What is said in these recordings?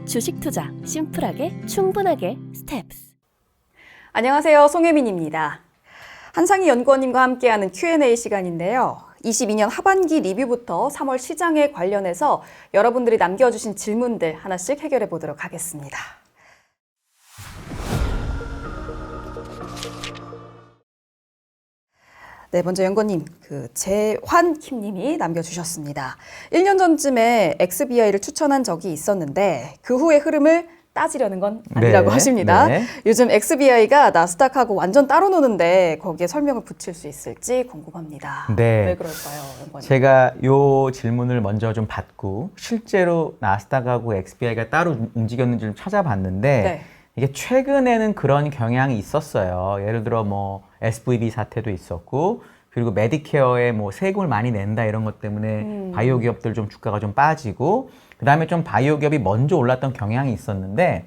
주식 투자 심플하게 충분하게 스텝스. 안녕하세요. 송혜민입니다. 한상희 연구원님과 함께하는 Q&A 시간인데요. 22년 하반기 리뷰부터 3월 시장에 관련해서 여러분들이 남겨주신 질문들 하나씩 해결해 보도록 하겠습니다. 네, 먼저 연구원님, 재환킴님이 남겨주셨습니다. 1년 전쯤에 XBI를 추천한 적이 있었는데 그 후의 흐름을 따지려는 건 아니라고 하십니다. 네. 요즘 XBI가 나스닥하고 완전 따로 노는데 거기에 설명을 붙일 수 있을지 궁금합니다. 네. 왜 그럴까요, 연구원님? 제가 이 질문을 먼저 좀 받고 실제로 나스닥하고 XBI가 따로 움직였는지 좀 찾아봤는데 네. 이게 최근에는 그런 경향이 있었어요. 예를 들어 뭐 SVB 사태도 있었고 그리고 메디케어에 뭐 세금을 많이 낸다 이런 것 때문에 바이오 기업들 좀 주가가 좀 빠지고 그 다음에 좀 바이오 기업이 먼저 올랐던 경향이 있었는데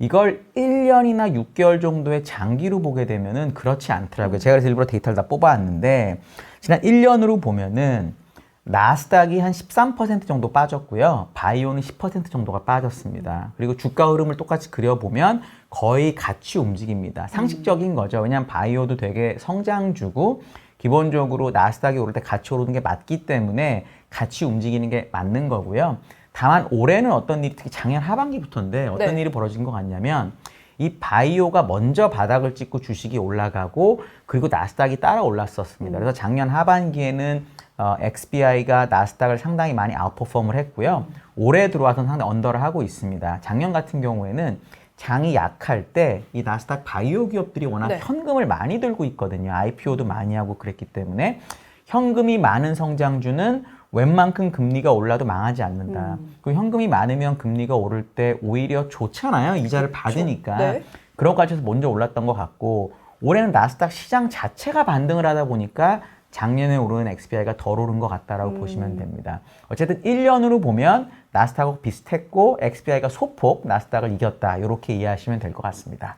이걸 1년이나 6개월 정도의 장기로 보게 되면은 그렇지 않더라고요. 제가 그래서 일부러 데이터를 다 뽑아왔는데 지난 1년으로 보면은 나스닥이 한 13% 정도 빠졌고요. 바이오는 10% 정도가 빠졌습니다. 그리고 주가 흐름을 똑같이 그려보면 거의 같이 움직입니다. 상식적인 거죠. 왜냐하면 바이오도 되게 성장주고 기본적으로 나스닥이 오를 때 같이 오르는 게 맞기 때문에 같이 움직이는 게 맞는 거고요. 다만 올해는 어떤 일이 특히 작년 하반기부터인데 어떤 일이 벌어진 것 같냐면 이 바이오가 먼저 바닥을 찍고 주식이 올라가고 그리고 나스닥이 따라 올랐었습니다. 그래서 작년 하반기에는 XBI가 나스닥을 상당히 많이 아웃퍼폼을 했고요. 올해 들어와서는 상당히 언더를 하고 있습니다. 작년 같은 경우에는 장이 약할 때 이 나스닥 바이오 기업들이 워낙 현금을 많이 들고 있거든요. IPO도 많이 하고 그랬기 때문에 현금이 많은 성장주는 웬만큼 금리가 올라도 망하지 않는다. 그 현금이 많으면 금리가 오를 때 오히려 좋잖아요. 이자를 받으니까. 네. 그런 관점에서 먼저 올랐던 것 같고 올해는 나스닥 시장 자체가 반등을 하다 보니까 작년에 오르는 XBI가 덜 오른 것 같다라고 보시면 됩니다. 어쨌든 1년으로 보면 나스닥하고 비슷했고 XBI가 소폭 나스닥을 이겼다. 이렇게 이해하시면 될 것 같습니다.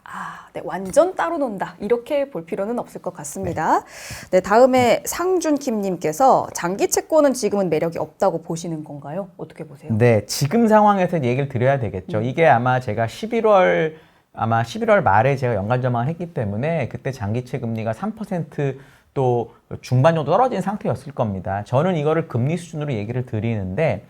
네, 완전 따로 논다. 이렇게 볼 필요는 없을 것 같습니다. 네, 다음에 상준킴님께서 장기 채권은 지금은 매력이 없다고 보시는 건가요? 어떻게 보세요? 네, 지금 상황에서 얘기를 드려야 되겠죠. 이게 아마 제가 11월 말에 제가 연간 전망을 했기 때문에 그때 장기채 금리가 3% 또 중반 정도 떨어진 상태였을 겁니다. 저는 이거를 금리 수준으로 얘기를 드리는데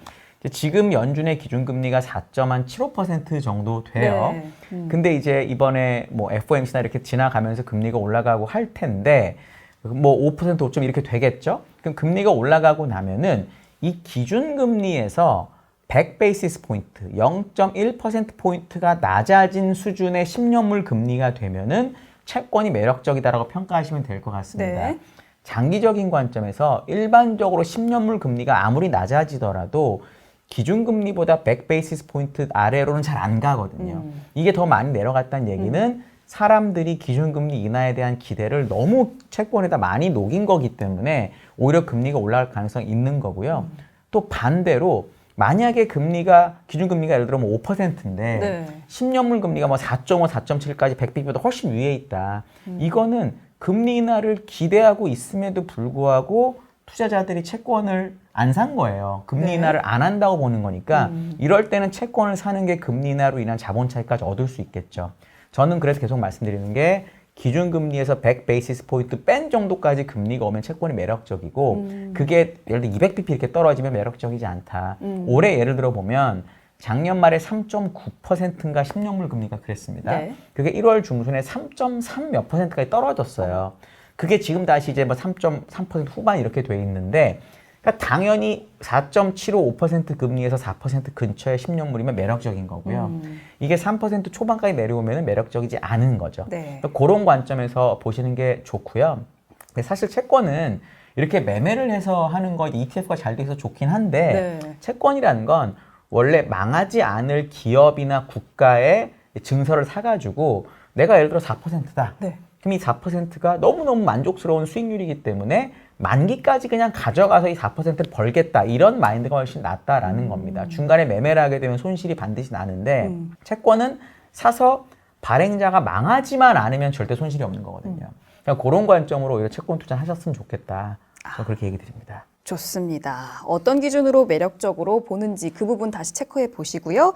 지금 연준의 기준금리가 4.75% 정도 돼요. 네. 근데 이제 이번에 뭐 FOMC나 이렇게 지나가면서 금리가 올라가고 할 텐데 뭐 5%, 5점 이렇게 되겠죠? 그럼 금리가 올라가고 나면은 이 기준금리에서 100베이시스 포인트, 0.1%포인트가 낮아진 수준의 10년물 금리가 되면은 채권이 매력적이다라고 평가하시면 될 것 같습니다. 네. 장기적인 관점에서 일반적으로 10년물 금리가 아무리 낮아지더라도 기준금리보다 100베이시스 포인트 아래로는 잘 안 가거든요. 이게 더 많이 내려갔다는 얘기는 사람들이 기준금리 인하에 대한 기대를 너무 채권에다 많이 녹인 거기 때문에 오히려 금리가 올라갈 가능성이 있는 거고요. 또 반대로 만약에 기준금리가 예를 들어 뭐 5%인데 10년물 금리가 뭐 4.5, 4.7까지 100bp보다 훨씬 위에 있다. 이거는 금리 인하를 기대하고 있음에도 불구하고 투자자들이 채권을 안 산 거예요. 금리 인하를 안 한다고 보는 거니까 이럴 때는 채권을 사는 게 금리 인하로 인한 자본 차익까지 얻을 수 있겠죠. 저는 그래서 계속 말씀드리는 게 기준금리에서 100베이시스 포인트 뺀 정도까지 금리가 오면 채권이 매력적이고 그게 예를 들어 200bp 이렇게 떨어지면 매력적이지 않다. 올해 예를 들어 보면 작년 말에 3.9%인가 10년물 금리가 그랬습니다. 그게 1월 중순에 3.3 몇 %까지 떨어졌어요. 그게 지금 다시 이제 뭐 3.3% 후반 이렇게 돼 있는데 그러니까 당연히 4.75% 금리에서 4% 근처의 10년물이면 매력적인 거고요. 이게 3% 초반까지 내려오면 매력적이지 않은 거죠. 그러니까 그런 관점에서 보시는 게 좋고요. 근데 사실 채권은 이렇게 매매를 해서 하는 거 ETF가 잘 돼서 좋긴 한데 채권이라는 건 원래 망하지 않을 기업이나 국가의 증서를 사가지고 내가 예를 들어 4%다. 그럼 이 4%가 너무너무 만족스러운 수익률이기 때문에 만기까지 그냥 가져가서 이 4%를 벌겠다. 이런 마인드가 훨씬 낫다라는 겁니다. 중간에 매매를 하게 되면 손실이 반드시 나는데 채권은 사서 발행자가 망하지만 않으면 절대 손실이 없는 거거든요. 그러니까 그런 관점으로 오히려 채권 투자하셨으면 좋겠다. 저는 그렇게 얘기 드립니다. 좋습니다. 어떤 기준으로 매력적으로 보는지 그 부분 다시 체크해 보시고요.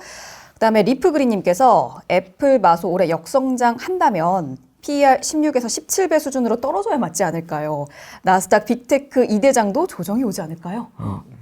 그다음에 리프그린님께서 애플 마소 올해 역성장 한다면 PER 16에서 17배 수준으로 떨어져야 맞지 않을까요? 나스닥 빅테크 2대장도 조정이 오지 않을까요?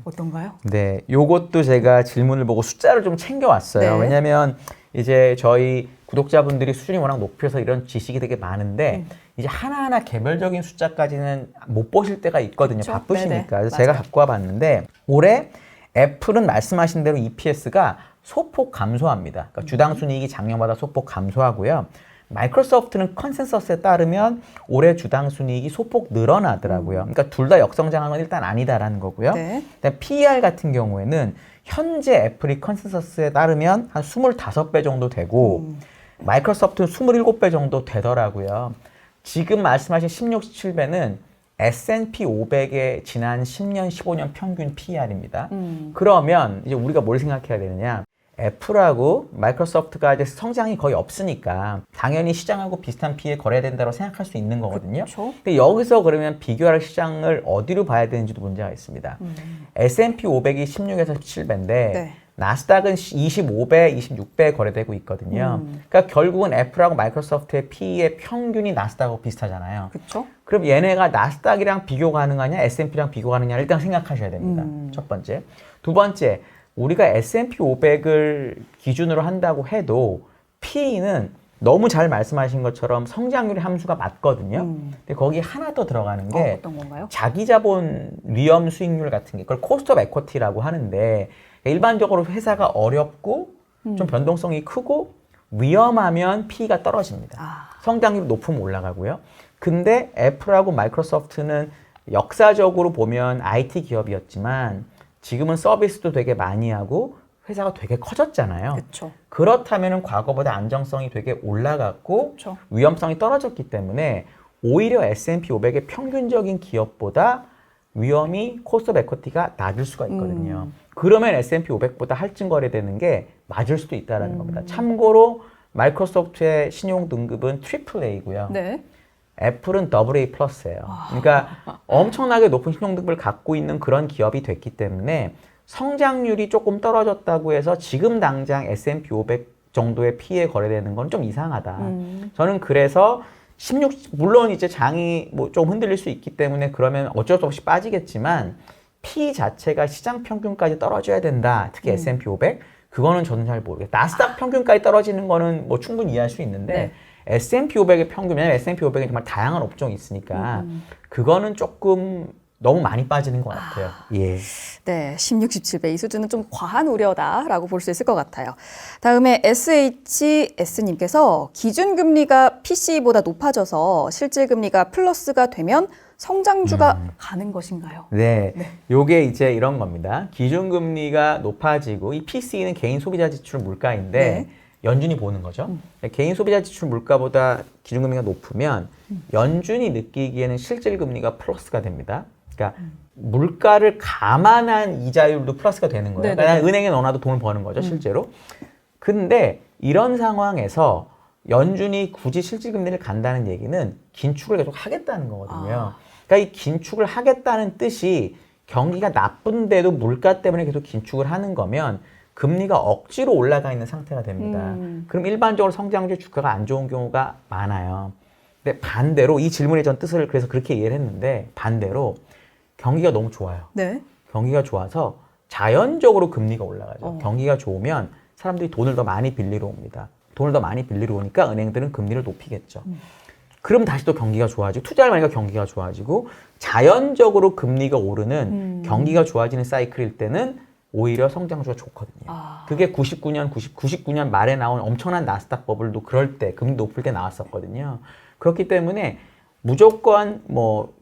어떤가요? 네, 요것도 제가 질문을 보고 숫자를 좀 챙겨왔어요. 네. 왜냐하면 이제 저희 구독자분들이 수준이 워낙 높여서 이런 지식이 되게 많은데 이제 하나하나 개별적인 숫자까지는 못 보실 때가 있거든요. 그쵸? 바쁘시니까. 네네. 그래서 제가 갖고 와봤는데 올해 애플은 말씀하신 대로 EPS가 소폭 감소합니다. 그러니까 주당 순이익이 작년보다 소폭 감소하고요. 마이크로소프트는 컨센서스에 따르면 올해 주당 순이익이 소폭 늘어나더라고요. 그러니까 둘 다 역성장한 건 일단 아니다라는 거고요. 네. 그다음에 PER 같은 경우에는 현재 애플이 컨센서스에 따르면 한 25배 정도 되고 마이크로소프트는 27배 정도 되더라고요. 지금 말씀하신 16, 17배는 S&P 500의 지난 10년, 15년 평균 PER입니다. 그러면 이제 우리가 뭘 생각해야 되느냐? 애플하고 마이크로소프트가 이제 성장이 거의 없으니까 당연히 시장하고 비슷한 PE에 거래해야 된다고 생각할 수 있는 거거든요. 그쵸. 근데 여기서 그러면 비교할 시장을 어디로 봐야 되는지도 문제가 있습니다. S&P 500이 16에서 17배인데 네. 나스닥은 25배, 26배에 거래되고 있거든요. 그러니까 결국은 애플하고 마이크로소프트의 PE의 평균이 나스닥하고 비슷하잖아요. 그렇죠. 그럼 얘네가 나스닥이랑 비교 가능하냐, S&P랑 비교 가능하냐 일단 생각하셔야 됩니다. 첫 번째. 두 번째, 우리가 S&P 500을 기준으로 한다고 해도 PE는 너무 잘 말씀하신 것처럼 성장률의 함수가 맞거든요. 근데 거기 하나 더 들어가는 게 어떤 건가요? 자기 자본 위험 수익률 같은 게 그걸 코스트 오브 에쿼티라고 하는데 일반적으로 회사가 어렵고 좀 변동성이 크고 위험하면 PE가 떨어집니다. 성장률이 높으면 올라가고요. 근데 애플하고 마이크로소프트는 역사적으로 보면 IT 기업이었지만 지금은 서비스도 되게 많이 하고 회사가 되게 커졌잖아요. 그렇죠. 그렇다면 과거보다 안정성이 되게 올라갔고 그쵸. 위험성이 떨어졌기 때문에 오히려 S&P 500의 평균적인 기업보다 위험이 코스트 오브 에쿼티가 낮을 수가 있거든요. 그러면 S&P 500보다 할증 거래되는 게 맞을 수도 있다는 겁니다. 참고로 마이크로소프트의 신용 등급은 AAA고요. 네. 애플은 AA 플러스예요. 그러니까 엄청나게 높은 신용등급을 갖고 있는 그런 기업이 됐기 때문에 성장률이 조금 떨어졌다고 해서 지금 당장 S&P 500 정도의 PE에 거래되는 건 좀 이상하다. 저는 그래서 16, 물론 이제 장이 뭐 좀 흔들릴 수 있기 때문에 그러면 어쩔 수 없이 빠지겠지만 PE 자체가 시장 평균까지 떨어져야 된다. 특히 S&P 500. 그거는 저는 잘 모르겠어요. 나스닥 평균까지 떨어지는 거는 뭐 충분히 이해할 수 있는데 네. S&P 500의 평균, 왜냐면 S&P 500은 정말 다양한 업종이 있으니까 그거는 조금 너무 많이 빠지는 것 같아요. 예. 네, 16, 17배 이 수준은 좀 과한 우려다라고 볼 수 있을 것 같아요. 다음에 SHS님께서 기준금리가 PC보다 높아져서 실질금리가 플러스가 되면 성장주가 가는 것인가요? 네. 요게 이제 이런 겁니다. 기준금리가 높아지고 이 PC는 개인 소비자 지출 물가인데 네. 연준이 보는 거죠. 개인 소비자 지출 물가보다 기준금리가 높으면 연준이 느끼기에는 실질금리가 플러스가 됩니다. 그러니까 물가를 감안한 이자율도 플러스가 되는 거예요. 네네네. 그러니까 은행에 넣어놔도 돈을 버는 거죠, 실제로. 근데 이런 상황에서 연준이 굳이 실질금리를 간다는 얘기는 긴축을 계속 하겠다는 거거든요. 그러니까 이 긴축을 하겠다는 뜻이 경기가 나쁜데도 물가 때문에 계속 긴축을 하는 거면 금리가 억지로 올라가 있는 상태가 됩니다. 그럼 일반적으로 성장주 주가가 안 좋은 경우가 많아요. 근데 반대로 이 질문의 전 뜻을 그래서 그렇게 이해를 했는데 반대로 경기가 너무 좋아요. 네. 경기가 좋아서 자연적으로 금리가 올라가죠. 경기가 좋으면 사람들이 돈을 더 많이 빌리러 옵니다. 돈을 더 많이 빌리러 오니까 은행들은 금리를 높이겠죠. 그럼 다시 또 경기가 좋아지고 투자를 많이 하니까 경기가 좋아지고 자연적으로 금리가 오르는 경기가 좋아지는 사이클일 때는 오히려 성장주가 좋거든요. 그게 99년 말에 나온 엄청난 나스닥 버블도 그럴 때 금리 높을 때 나왔었거든요. 그렇기 때문에 무조건 뭐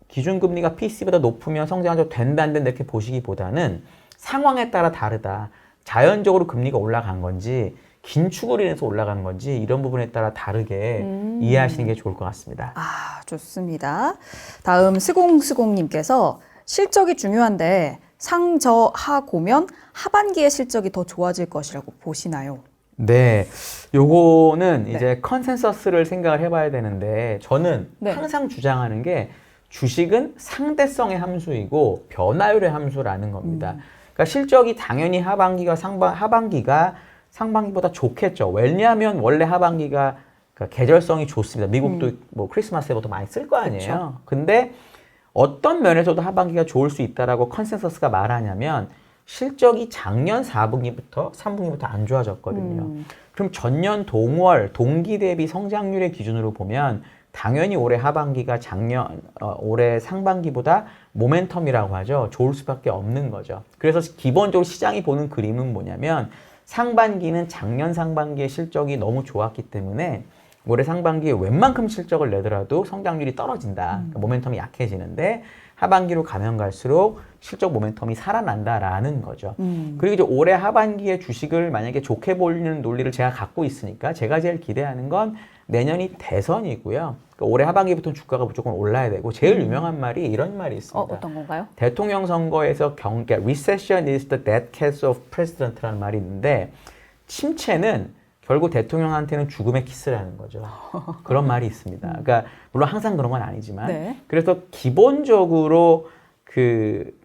기준금리가 PC보다 높으면 성장이 된다 안 된다 이렇게 보시기보다는 상황에 따라 다르다. 자연적으로 금리가 올라간 건지 긴축으로 인해서 올라간 건지 이런 부분에 따라 다르게 이해하시는 게 좋을 것 같습니다. 아, 좋습니다. 다음 스공스공님께서 실적이 중요한데 상저하고면 하반기에 실적이 더 좋아질 것이라고 보시나요? 네, 요거는 이제 컨센서스를 생각을 해봐야 되는데 저는 항상 주장하는 게 주식은 상대성의 함수이고 변화율의 함수라는 겁니다. 그러니까 실적이 당연히 하반기가 상반기보다 좋겠죠. 왜냐하면 원래 하반기가 그러니까 계절성이 좋습니다. 미국도 뭐 크리스마스에부터 많이 쓸 거 아니에요. 그쵸. 근데 어떤 면에서도 하반기가 좋을 수 있다라고 컨센서스가 말하냐면 실적이 작년 4분기부터 3분기부터 안 좋아졌거든요. 그럼 전년 동월 동기 대비 성장률의 기준으로 보면 당연히 올해 하반기가 올해 상반기보다 모멘텀이라고 하죠. 좋을 수밖에 없는 거죠. 그래서 기본적으로 시장이 보는 그림은 뭐냐면 상반기는 작년 상반기의 실적이 너무 좋았기 때문에 올해 상반기에 웬만큼 실적을 내더라도 성장률이 떨어진다. 그러니까 모멘텀이 약해지는데 하반기로 가면 갈수록 실적 모멘텀이 살아난다라는 거죠. 그리고 이제 올해 하반기에 주식을 만약에 좋게 보이는 논리를 제가 갖고 있으니까 제가 제일 기대하는 건 내년이 대선이고요. 그러니까 올해 하반기부터는 주가가 무조건 올라야 되고 제일 유명한 말이 이런 말이 있습니다. 어떤 건가요? 대통령 선거에서 Recession is the death kiss of president라는 말이 있는데 침체는 결국 대통령한테는 죽음의 키스라는 거죠. 그런 말이 있습니다. 그러니까 물론 항상 그런 건 아니지만 네. 그래서 기본적으로 그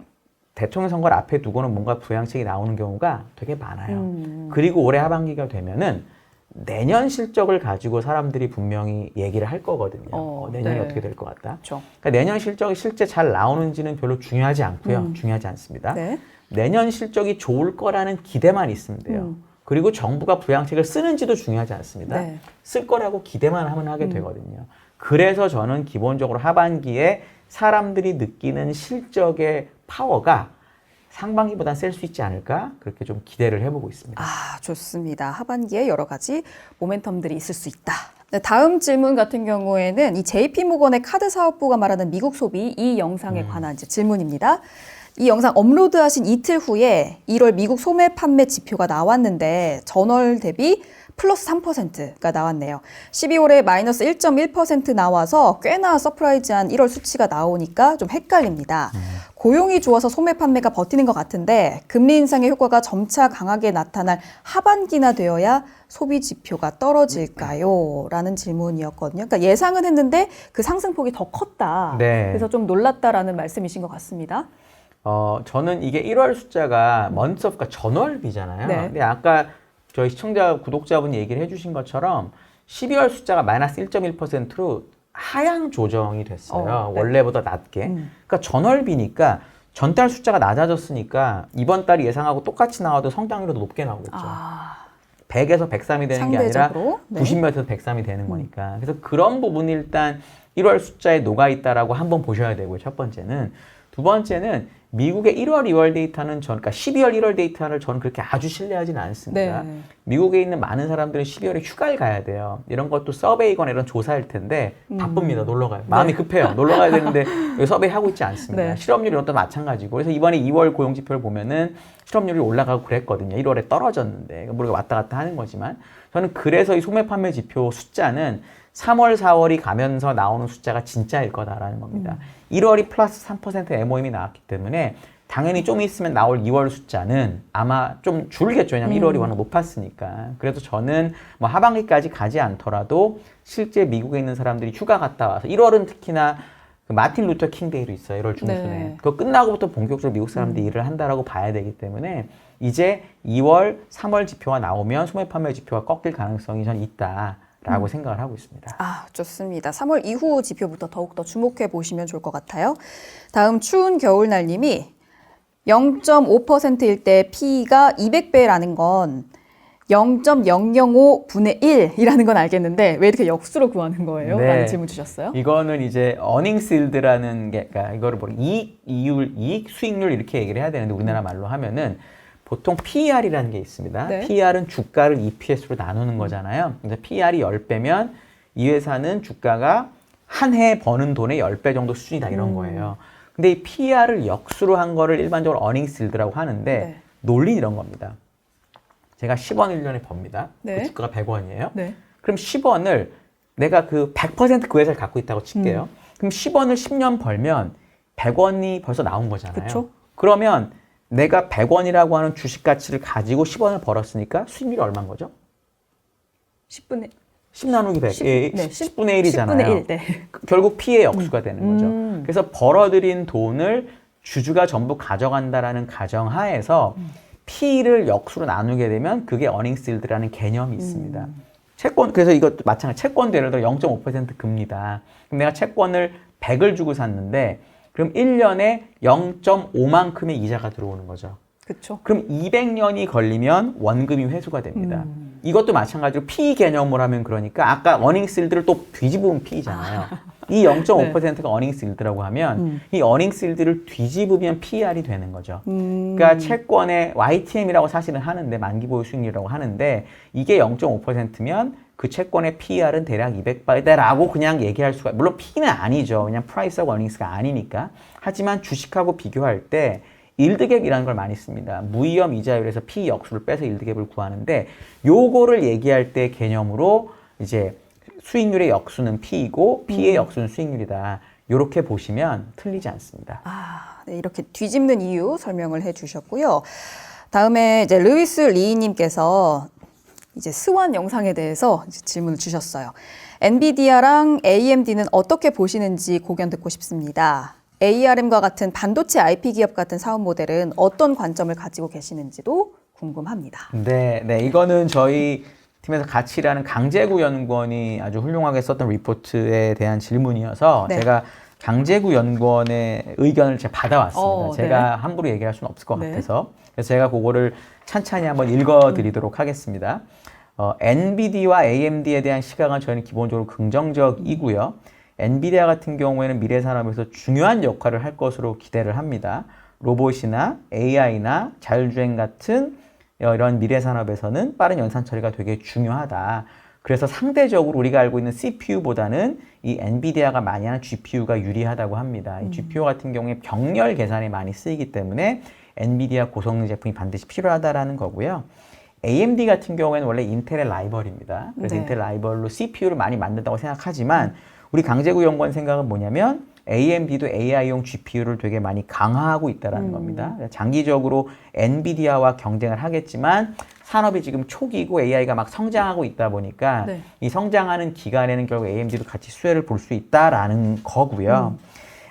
대통령 선거를 앞에 두고는 뭔가 부양책이 나오는 경우가 되게 많아요. 그리고 올해 하반기가 되면은 내년 실적을 가지고 사람들이 분명히 얘기를 할 거거든요. 내년이 네. 어떻게 될 것 같다. 그렇죠. 그러니까 내년 실적이 실제 잘 나오는지는 별로 중요하지 않고요. 중요하지 않습니다. 네. 내년 실적이 좋을 거라는 기대만 있으면 돼요. 그리고 정부가 부양책을 쓰는지도 중요하지 않습니다. 네. 쓸 거라고 기대만 하면 하게 되거든요. 그래서 저는 기본적으로 하반기에 사람들이 느끼는 실적의 파워가 상반기보다 셀 수 있지 않을까? 그렇게 좀 기대를 해보고 있습니다. 아, 좋습니다. 하반기에 여러 가지 모멘텀들이 있을 수 있다. 네, 다음 질문 같은 경우에는 이 JP모건의 카드 사업부가 말하는 미국 소비 이 영상에 관한 이제 질문입니다. 이 영상 업로드하신 이틀 후에 1월 미국 소매 판매 지표가 나왔는데 전월 대비 플러스 3%가 나왔네요. 12월에 마이너스 1.1% 나와서 꽤나 서프라이즈한 1월 수치가 나오니까 좀 헷갈립니다. 고용이 좋아서 소매 판매가 버티는 것 같은데 금리 인상의 효과가 점차 강하게 나타날 하반기나 되어야 소비 지표가 떨어질까요? 라는 질문이었거든요. 그러니까 예상은 했는데 그 상승폭이 더 컸다. 네. 그래서 좀 놀랐다라는 말씀이신 것 같습니다. 저는 이게 1월 숫자가 그러니까 전월비잖아요. 네. 근데 아까 저희 시청자, 구독자분이 얘기를 해주신 것처럼 12월 숫자가 마이너스 1.1%로 하향 조정이 됐어요. 네. 원래보다 낮게. 그러니까 전월비니까 전달 숫자가 낮아졌으니까 이번 달이 예상하고 똑같이 나와도 성장률도 높게 나오겠죠. 100에서 103이 되는 게 아니라 상대적으로? 네. 90몇에서 103이 되는 거니까. 그래서 그런 부분이 일단 1월 숫자에 녹아있다라고 한번 보셔야 되고요. 첫 번째는. 두 번째는 미국의 1월, 2월 데이터는 그러니까 12월, 1월 데이터를 저는 그렇게 아주 신뢰하지는 않습니다. 네. 미국에 있는 많은 사람들은 12월에 휴가를 가야 돼요. 이런 것도 서베이거나 이런 조사일 텐데 바쁩니다. 놀러 가요. 마음이 급해요. 놀러 가야 되는데 왜 서베이 하고 있지 않습니다. 네. 실업률 이런 것도 마찬가지고. 그래서 이번에 2월 고용지표를 보면은 실업률이 올라가고 그랬거든요. 1월에 떨어졌는데. 모르게 왔다 갔다 하는 거지만 저는 그래서 이 소매 판매 지표 숫자는 3월, 4월이 가면서 나오는 숫자가 진짜일 거다라는 겁니다. 1월이 플러스 3% MOM이 나왔기 때문에 당연히 좀 있으면 나올 2월 숫자는 아마 좀 줄겠죠. 왜냐하면 1월이 워낙 높았으니까. 그래서 저는 뭐 하반기까지 가지 않더라도 실제 미국에 있는 사람들이 휴가 갔다 와서 1월은 특히나 그 마틴 루터 킹 데이도 있어요. 1월 중순에. 네. 그거 끝나고부터 본격적으로 미국 사람들이 일을 한다라고 봐야 되기 때문에 이제 2월, 3월 지표가 나오면 소매 판매 지표가 꺾일 가능성이 전 있다라고 생각을 하고 있습니다. 아, 좋습니다. 3월 이후 지표부터 더욱더 주목해 보시면 좋을 것 같아요. 다음 추운 겨울날님이 0.5%일 때 P가 200배라는 건 0.005분의 1이라는 건 알겠는데 왜 이렇게 역수로 구하는 거예요? 네. 라는 질문 주셨어요. 이거는 이제 earnings yield라는 게, 그러니까 이거를 뭐 이익 수익률 이렇게 얘기를 해야 되는데 우리나라 말로 하면은 보통 PER이라는 게 있습니다. 네. PER은 주가를 EPS로 나누는 거잖아요. 그래서 PER이 10배면 이 회사는 주가가 한 해 버는 돈의 10배 정도 수준이다 이런 거예요. 근데 이 PER을 역수로 한 거를 일반적으로 earnings yield라고 하는데 네. 논리는 이런 겁니다. 제가 10원 1년에 법니다. 네. 그 주가가 100원이에요. 네. 그럼 10원을 내가 그 100% 회사를 갖고 있다고 칠게요. 그럼 10원을 10년 벌면 100원이 벌써 나온 거잖아요. 그쵸. 그러면 내가 100원이라고 하는 주식 가치를 가지고 10원을 벌었으니까 수익률이 얼마인 거죠? 10분의 10 나누기 100. 10, 예, 네, 10분의 1이잖아요. 10분의 1. 네. 결국 P의 역수가 되는 거죠. 그래서 벌어들인 돈을 주주가 전부 가져간다라는 가정하에서 P를 역수로 나누게 되면 그게 earnings yield라는 개념이 있습니다. 채권, 그래서 이것도 마찬가지. 채권도 예를 들어 0.5% 금리다. 그럼 내가 채권을 100을 주고 샀는데 그럼 1년에 0.5만큼의 이자가 들어오는 거죠. 그렇죠. 그럼 200년이 걸리면 원금이 회수가 됩니다. 이것도 마찬가지로 P 개념으로 하면 그러니까 아까 earnings yield를 또 뒤집으면 P잖아요. 이 0.5%가 earnings yield라고 하면 이 earnings yield를 뒤집으면 PER이 되는 거죠. 그러니까 채권의 YTM이라고 사실은 하는데 만기 보유 수익률이라고 하는데 이게 0.5%면 그 채권의 PER은 대략 200배라고 그냥 얘기할 수가 물론 P는 아니죠. 그냥 프라이스하고 earnings가 아니니까. 하지만 주식하고 비교할 때 일드갭이라는 걸 많이 씁니다. 무위험 이자율에서 P 역수를 빼서 일드갭을 구하는데 요거를 얘기할 때 개념으로 이제 수익률의 역수는 P이고 P의 역수는 수익률이다. 요렇게 보시면 틀리지 않습니다. 네, 이렇게 뒤집는 이유 설명을 해주셨고요. 다음에 이제 루이스 리님께서 이제 스완 영상에 대해서 이제 질문을 주셨어요. 엔비디아랑 AMD는 어떻게 보시는지 고견 듣고 싶습니다. ARM과 같은 반도체 IP 기업 같은 사업 모델은 어떤 관점을 가지고 계시는지도 궁금합니다. 네, 이거는 저희 팀에서 같이 일하는 강재구 연구원이 아주 훌륭하게 썼던 리포트에 대한 질문이어서 네. 제가 강재구 연구원의 의견을 제가 받아왔습니다. 제가 네. 함부로 얘기할 수는 없을 것 네. 같아서. 그래서 제가 그거를 찬찬히 한번 읽어드리도록 하겠습니다. NVIDIA와 AMD에 대한 시각은 저희는 기본적으로 긍정적이고요. 엔비디아 같은 경우에는 미래 산업에서 중요한 역할을 할 것으로 기대를 합니다. 로봇이나 AI나 자율주행 같은 이런 미래 산업에서는 빠른 연산 처리가 되게 중요하다. 그래서 상대적으로 우리가 알고 있는 CPU보다는 이 엔비디아가 많이 하는 GPU가 유리하다고 합니다. 이 GPU 같은 경우에 병렬 계산에 많이 쓰이기 때문에 엔비디아 고성능 제품이 반드시 필요하다라는 거고요. AMD 같은 경우에는 원래 인텔의 라이벌입니다. 그래서 네. 인텔 라이벌로 CPU를 많이 만든다고 생각하지만 우리 강재구 연구원 생각은 뭐냐면 AMD도 AI용 GPU를 되게 많이 강화하고 있다는 겁니다. 장기적으로 엔비디아와 경쟁을 하겠지만 산업이 지금 초기고 AI가 막 성장하고 있다 보니까 네. 이 성장하는 기간에는 결국 AMD도 같이 수혜를 볼 수 있다라는 거고요.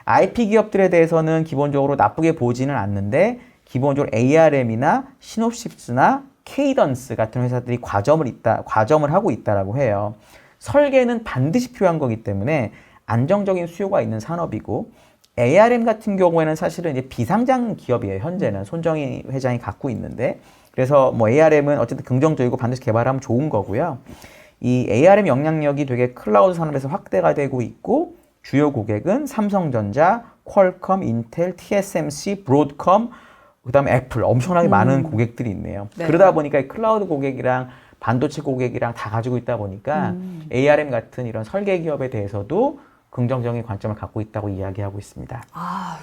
IP 기업들에 대해서는 기본적으로 나쁘게 보지는 않는데 기본적으로 ARM이나 시놉시스나 케이던스 같은 회사들이 과점을 하고 있다라고 해요. 설계는 반드시 필요한 거기 때문에 안정적인 수요가 있는 산업이고 ARM 같은 경우에는 사실은 이제 비상장 기업이에요. 현재는 손정희 회장이 갖고 있는데 그래서 뭐 ARM은 어쨌든 긍정적이고 반드시 개발하면 좋은 거고요. 이 ARM 영향력이 되게 클라우드 산업에서 확대가 되고 있고 주요 고객은 삼성전자, 퀄컴, 인텔, TSMC, 브로드컴, 그다음에 애플 엄청나게 많은 고객들이 있네요. 네. 그러다 보니까 이 클라우드 고객이랑 반도체 고객이랑 다 가지고 있다 보니까 ARM 같은 이런 설계 기업에 대해서도 긍정적인 관점을 갖고 있다고 이야기하고 있습니다.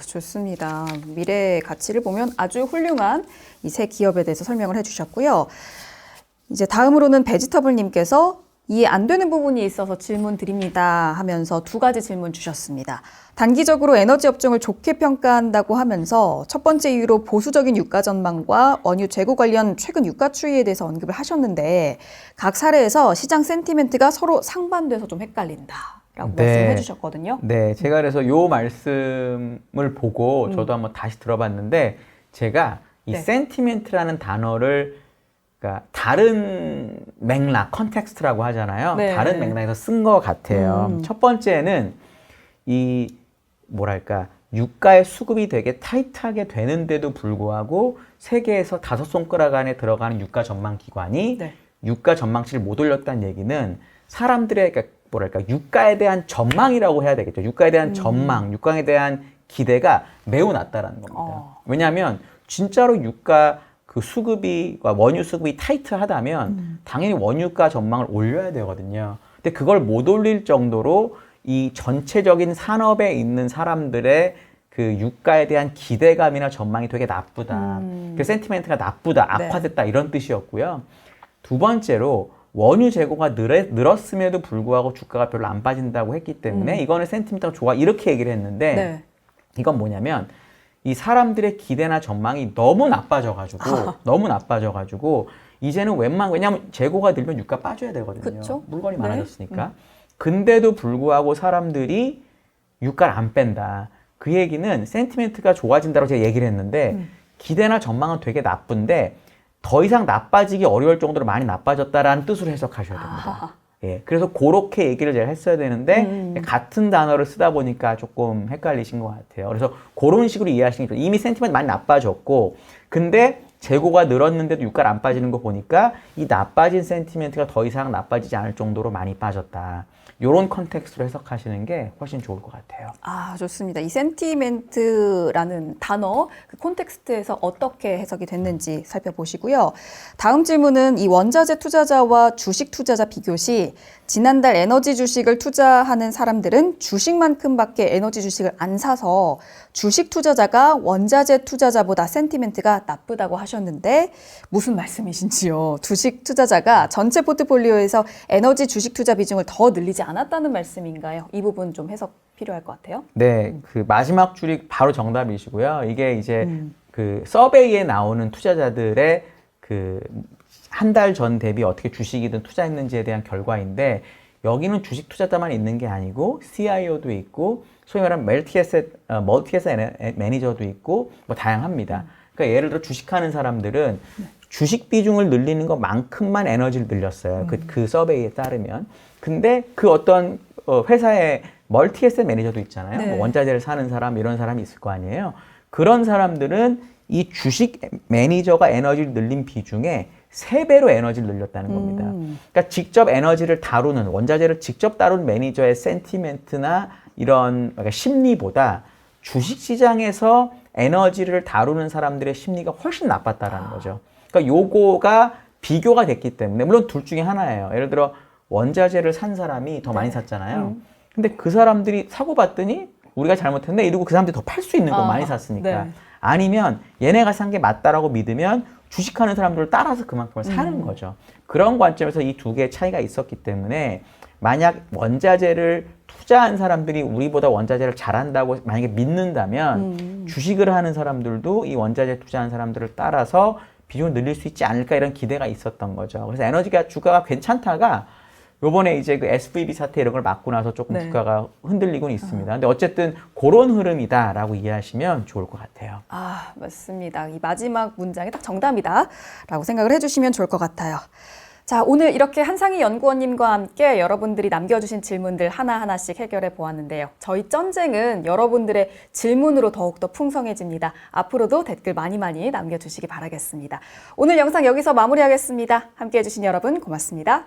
좋습니다. 미래의 가치를 보면 아주 훌륭한 이 세 기업에 대해서 설명을 해주셨고요. 이제 다음으로는 베지터블님께서 이해 안 되는 부분이 있어서 질문 드립니다 하면서 두 가지 질문 주셨습니다. 단기적으로 에너지 업종을 좋게 평가한다고 하면서 첫 번째 이유로 보수적인 유가 전망과 원유 재고 관련 최근 유가 추이에 대해서 언급을 하셨는데 각 사례에서 시장 센티멘트가 서로 상반돼서 좀 헷갈린다라고 말씀해 주셨거든요. 네, 제가 그래서 요 말씀을 보고 저도 한번 다시 들어봤는데 제가 이 센티멘트라는 단어를 그러니까 다른 맥락, 컨텍스트라고 하잖아요. 네. 다른 맥락에서 쓴 것 같아요. 첫 번째는 이 뭐랄까 유가의 수급이 되게 타이트하게 되는데도 불구하고 세계에서 5손가락 안에 들어가는 유가 전망 기관이 유가 전망치를 못 올렸다는 얘기는 사람들의 그러니까 뭐랄까 유가에 대한 전망이라고 해야 되겠죠. 유가에 대한 전망, 유가에 대한 기대가 매우 낮다라는 겁니다. 왜냐하면 진짜로 유가 그 수급이 원유 수급이 타이트하다면 당연히 원유가 전망을 올려야 되거든요. 근데 그걸 못 올릴 정도로 이 전체적인 산업에 있는 사람들의 그 유가에 대한 기대감이나 전망이 되게 나쁘다. 그 센티멘트가 나쁘다, 악화됐다 이런 뜻이었고요. 두 번째로 원유 재고가 늘었음에도 불구하고 주가가 별로 안 빠진다고 했기 때문에 이거는 센티멘트가 좋아 이렇게 얘기를 했는데 이건 뭐냐면 이 사람들의 기대나 전망이 너무 나빠져가지고 이제는 왜냐면 재고가 늘면 유가 빠져야 되거든요. 그쵸? 물건이 많아졌으니까. 근데도 불구하고 사람들이 유가를 안 뺀다. 그 얘기는 센티멘트가 좋아진다고 제가 얘기를 했는데 기대나 전망은 되게 나쁜데 더 이상 나빠지기 어려울 정도로 많이 나빠졌다라는 뜻으로 해석하셔야 됩니다. 예, 그래서 그렇게 얘기를 제가 했어야 되는데 같은 단어를 쓰다 보니까 조금 헷갈리신 것 같아요. 그래서 그런 식으로 이해하시는 게 좋아요. 이미 센티멘트 많이 나빠졌고 근데 재고가 늘었는데도 유가를 안 빠지는 거 보니까 이 나빠진 센티멘트가 더 이상 나빠지지 않을 정도로 많이 빠졌다. 이런 컨텍스트로 해석하시는 게 훨씬 좋을 것 같아요. 아, 좋습니다. 이 센티멘트라는 단어, 그 콘텍스트에서 어떻게 해석이 됐는지 살펴보시고요. 다음 질문은 이 원자재 투자자와 주식 투자자 비교 시 지난달 에너지 주식을 투자하는 사람들은 주식만큼밖에 에너지 주식을 안 사서 주식 투자자가 원자재 투자자보다 센티멘트가 나쁘다고 하셨는데 무슨 말씀이신지요? 주식 투자자가 전체 포트폴리오에서 에너지 주식 투자 비중을 더 늘리지 않았다는 말씀인가요? 이 부분 좀 해석 필요할 것 같아요. 네, 그 마지막 줄이 바로 정답이시고요. 이게 이제 그 서베이에 나오는 투자자들의 그 한 달 전 대비 어떻게 주식이든 투자했는지에 대한 결과인데 여기는 주식 투자자만 있는 게 아니고 CIO도 있고 소위 말하는 멀티에셋 매니저도 있고 뭐 다양합니다. 그러니까 예를 들어 주식하는 사람들은 주식 비중을 늘리는 것만큼만 에너지를 늘렸어요. 그 서베이에 따르면. 근데 그 어떤 회사의 멀티에셋 매니저도 있잖아요. 네. 뭐 원자재를 사는 사람 이런 사람이 있을 거 아니에요. 그런 사람들은 이 주식 매니저가 에너지를 늘린 비중에 3배로 에너지를 늘렸다는 겁니다. 그러니까 직접 에너지를 다루는 원자재를 직접 다루는 매니저의 센티멘트나 이런 심리보다 주식시장에서 에너지를 다루는 사람들의 심리가 훨씬 나빴다라는 거죠. 그러니까 요거가 비교가 됐기 때문에 물론 둘 중에 하나예요. 예를 들어 원자재를 산 사람이 더 많이 샀잖아요. 근데 그 사람들이 사고 봤더니 우리가 잘못했네 이러고 그 사람들이 더 팔 수 있는 거 많이 샀으니까. 네. 아니면 얘네가 산 게 맞다라고 믿으면 주식하는 사람들을 따라서 그만큼을 사는 거죠. 그런 관점에서 이 두 개의 차이가 있었기 때문에 만약 원자재를 투자한 사람들이 우리보다 원자재를 잘한다고 만약에 믿는다면 주식을 하는 사람들도 이 원자재 투자한 사람들을 따라서 비중을 늘릴 수 있지 않을까 이런 기대가 있었던 거죠. 그래서 에너지가 주가가 괜찮다가 요번에 이제 그 SVB 사태 이런 걸 맞고 나서 조금 네. 주가가 흔들리곤 있습니다. 근데 어쨌든 그런 흐름이다라고 이해하시면 좋을 것 같아요. 아, 맞습니다. 이 마지막 문장이 딱 정답이다라고 생각을 해주시면 좋을 것 같아요. 자, 오늘 이렇게 한상희 연구원님과 함께 여러분들이 남겨주신 질문들 하나하나씩 해결해 보았는데요. 저희 쩐쟁은 여러분들의 질문으로 더욱더 풍성해집니다. 앞으로도 댓글 많이 남겨주시기 바라겠습니다. 오늘 영상 여기서 마무리하겠습니다. 함께 해주신 여러분 고맙습니다.